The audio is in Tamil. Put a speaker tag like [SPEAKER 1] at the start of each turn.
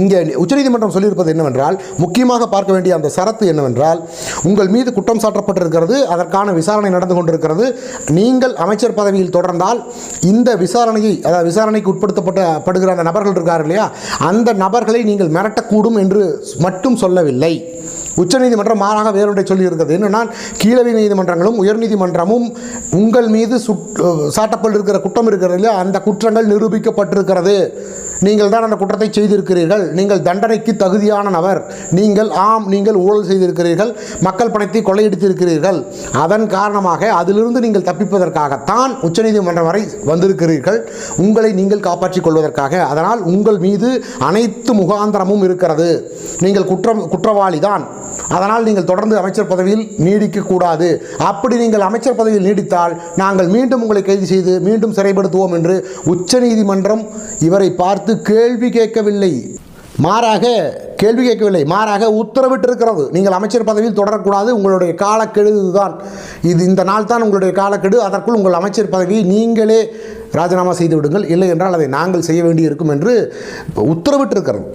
[SPEAKER 1] இங்கே உச்சநீதிமன்றம் சொல்லியிருப்பது என்னவென்றால், முக்கியமாக பார்க்க வேண்டிய அந்த சரத்து என்னவென்றால், உங்கள் மீது குற்றம் சாட்டப்பட்டிருக்கிறது, அதற்கான விசாரணை நடந்து கொண்டிருக்கிறது. நீங்கள் அமைச்சர் பதவியில் தொடர்ந்தால் இந்த விசாரணையை, அதாவது விசாரணைக்கு உட்படுத்தப்படுகிற அந்த நபர்கள் இருக்கார் இல்லையா, அந்த நபர்களை நீங்கள் மிரட்டக்கூடும் என்று மட்டும் சொல்லவில்லை. உச்சநீதிமன்றம் மாறாக வேறொன்றை சொல்லியிருக்கிறது. என்னென்னா, கீழவை நீதிமன்றங்களும் உயர்நீதிமன்றமும் உங்கள் மீது சாட்டப்பட்டிருக்கிற குற்றம் இருக்கிறது இல்லையா, அந்த குற்றங்கள் நிரூபிக்கப்பட்டிருக்கிறது, நீங்கள் தான் அந்த குற்றத்தை செய்திருக்கிறீர்கள், நீங்கள் தண்டனைக்கு தகுதியான நபர், நீங்கள் ஊழல் செய்திருக்கிறீர்கள், மக்கள் பணத்தை கொள்ளையடித்திருக்கிறீர்கள், அதன் காரணமாக அதிலிருந்து நீங்கள் தப்பிப்பதற்காகத்தான் உச்சநீதிமன்றம் வரை வந்திருக்கிறீர்கள், உங்களை நீங்கள் காப்பாற்றிக் கொள்வதற்காக. அதனால் உங்கள் மீது அனைத்து முகாந்திரமும் இருக்கிறது, நீங்கள் குற்றவாளி தான், அதனால் நீங்கள் தொடர்ந்து அமைச்சர் பதவியில் நீடிக்கக்கூடாது. அப்படி நீங்கள் அமைச்சர் பதவியில் நீடித்தால் நாங்கள் மீண்டும் உங்களை கைது செய்து மீண்டும் சிறைப்படுத்துவோம் என்று உச்சநீதிமன்றம் இவரை பார்த்து கேள்வி கேட்கவில்லை, மாறாக உத்தரவிட்டிருக்கிறது. நீங்கள் அமைச்சர் பதவியில் தொடரக்கூடாது, உங்களுடைய காலக்கெடு இதுதான், இந்த நாள் தான் உங்களுடைய காலக்கெடு, அதற்குள் உங்கள் அமைச்சர் பதவியை நீங்களே ராஜினாமா செய்து விடுங்கள், இல்லை என்றால் அதை நாங்கள் செய்ய வேண்டியிருக்கும் என்று உத்தரவிட்டிருக்கிறது.